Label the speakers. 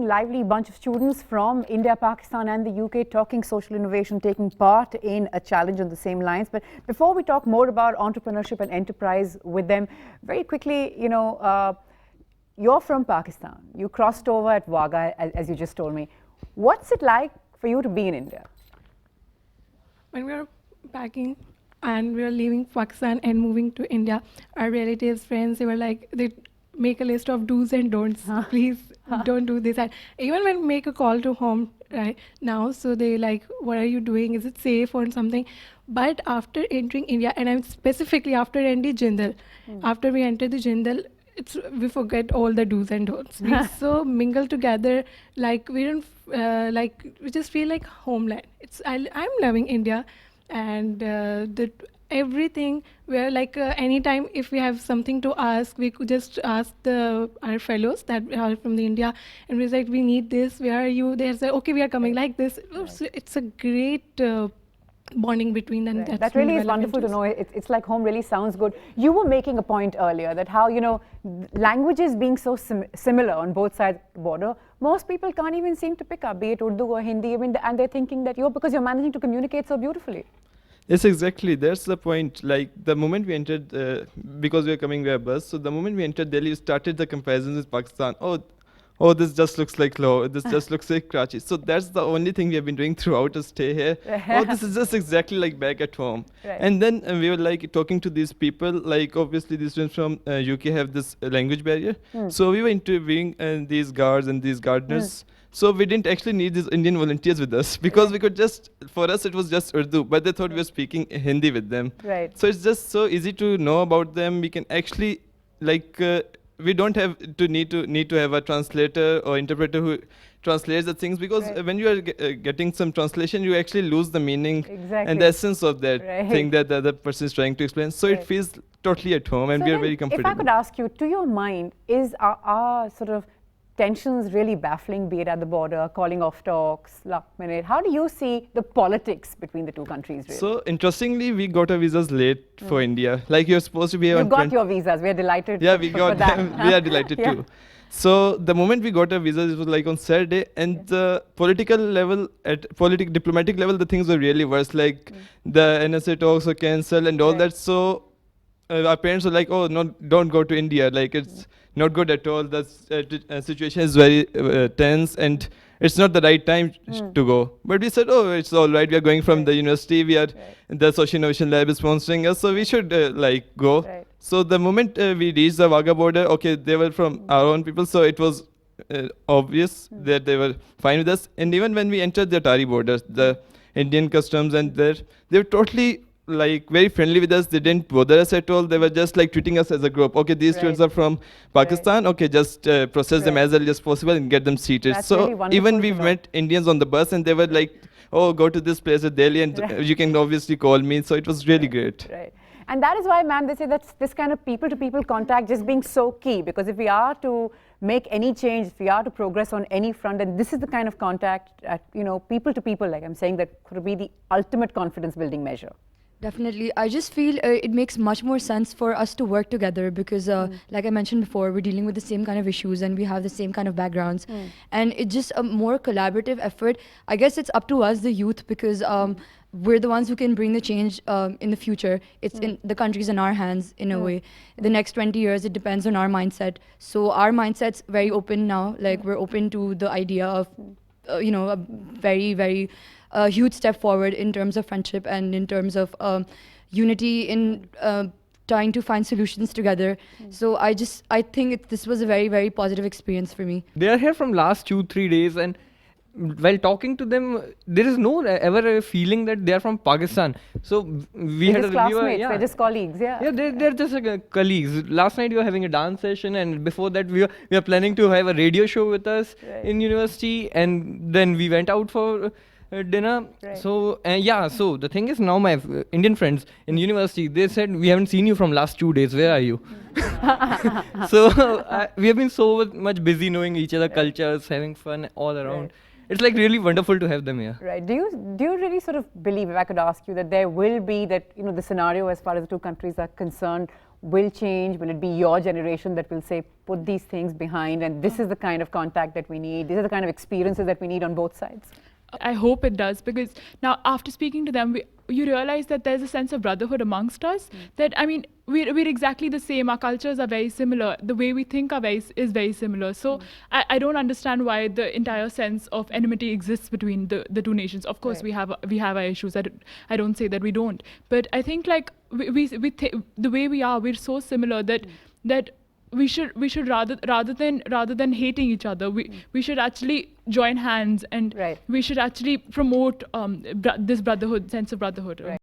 Speaker 1: and lively bunch of students from India, Pakistan and the UK talking social innovation, taking part in a challenge on the same lines. But before we talk more about entrepreneurship and enterprise with them, very quickly, you're from Pakistan. You crossed over at Wagah, as you just told me. What's it like for you to be in India?
Speaker 2: When we were packing and we were leaving Pakistan and moving to India, our relatives, friends, they were like, they make a list of do's and don'ts. Please don't do this. And even when we make a call to home right now, so they like, what are you doing? Is it safe or something? But after entering India, and I'm specifically after entering Jindal, after we entered the Jindal, we forget all the do's and don'ts. We so mingle together, like we don't we just feel like homeland. I'm loving India, and everything where like anytime if we have something to ask, we could just ask our fellows that are from the India, and we're like, we need this. Where are you? They say, okay, we are coming like this. So it's a great bonding between them.
Speaker 1: Right. That really is wonderful to know. It's like home really sounds good. You were making a point earlier that how, languages being so similar on both sides of the border, most people can't even seem to pick up, be it Urdu or Hindi, and they're thinking that because you're managing to communicate so beautifully.
Speaker 3: Yes, exactly. That's the point. Like the moment we entered, because we were coming via bus, so the moment we entered Delhi, we started the comparisons with Pakistan. Oh, this just looks like Lahore. This just looks like Karachi. So that's the only thing we have been doing throughout our stay here. Oh, this is just exactly like back at home.
Speaker 1: Right.
Speaker 3: And then we were like talking to these people. Like obviously these students from UK have this language barrier. So we were interviewing these guards and these gardeners. So we didn't actually need these Indian volunteers with us because we could for us it was just Urdu, but they thought we were speaking Hindi with them.
Speaker 1: Right.
Speaker 3: So it's just so easy to know about them. We can actually we don't have to need to have a translator or interpreter who translates the things, because when you are getting some translation, you actually lose the meaning and the essence of that thing that the other person is trying to explain. So it feels totally at home, and
Speaker 1: so
Speaker 3: we are very comfortable.
Speaker 1: If I could ask you, to your mind, is our sort of tensions really baffling, be it at the border, calling off talks, last minute? How do you see the politics between the two countries, really?
Speaker 3: So, interestingly, we got our visas late for India. Like, you're supposed to be here
Speaker 1: You got your visas. We're delighted
Speaker 3: yeah, we got
Speaker 1: for that.
Speaker 3: them. We are delighted too. So, the moment we got our visas, it was like on Saturday, and the political level, diplomatic level, the things were really worse. Like, the NSA talks were cancelled and all that. So, our parents were like, oh, no, don't go to India. Like, it's not good at all. The situation is very tense, and it's not the right time to go. But we said, oh, it's all right. We are going from the university. We are the Social Innovation Lab is sponsoring us, so we should go.
Speaker 1: Right.
Speaker 3: So the moment we reached the Wagah border, okay, they were from our own people, so it was obvious that they were fine with us. And even when we entered the Atari border, the Indian customs, and they were totally very friendly with us. They didn't bother us at all. They were just like treating us as a group. Okay, these students are from Pakistan. Okay, just process them as early as possible and get them seated.
Speaker 1: That's
Speaker 3: so
Speaker 1: really
Speaker 3: even we've met Indians on the bus, and they were like, oh, go to this place at Delhi, and you can obviously call me. So it was really great.
Speaker 1: Right. And that is why, ma'am, they say that this kind of people-to-people contact just being so key, because if we are to make any change, if we are to progress on any front, and this is the kind of contact, people-to-people, like I'm saying, that could be the ultimate confidence-building measure.
Speaker 4: Definitely. I just feel it makes much more sense for us to work together because, like I mentioned before, we're dealing with the same kind of issues and we have the same kind of backgrounds. And it's just a more collaborative effort. I guess it's up to us, the youth, because we're the ones who can bring the change in the future. It's in the country's in our hands, in a way. The next 20 years, it depends on our mindset. So our mindset's very open now. Like, we're open to the idea of, a very, very huge step forward in terms of friendship and in terms of unity in trying to find solutions together. So I think this was a very, very positive experience for me.
Speaker 5: They are here from last 2-3 days, and while talking to them, there is no ever a feeling that they are from Pakistan. So
Speaker 1: they're just classmates, they're just colleagues,
Speaker 5: Yeah, they're just colleagues. Last night we were having a dance session, and before that we are planning to have a radio show with us in university, and then we went out for dinner. So so the thing is, now my Indian friends in university, they said, we haven't seen you from last 2 days, where are you? So we have been so much busy knowing each other cultures, having fun all around. It's like really wonderful to have them here.
Speaker 1: Right. Do you really sort of believe, if I could ask you, that there will be the scenario as far as the two countries are concerned, will change? Will it be your generation that will say, put these things behind, and this is the kind of contact that we need, these are the kind of experiences that we need on both sides?
Speaker 6: I hope it does, because now after speaking to them, you realize that there's a sense of brotherhood amongst us. That, I mean, we're exactly the same. Our cultures are very similar. The way we think is very similar. So I don't understand why the entire sense of enmity exists between the two nations. Of course,
Speaker 1: Right.
Speaker 6: we have our issues. I don't say that we don't. But I think like the way we are, we're so similar that we should rather than hating each other, we should actually join hands, and
Speaker 1: Right.
Speaker 6: we should actually promote this brotherhood, sense of brotherhood.
Speaker 1: Right.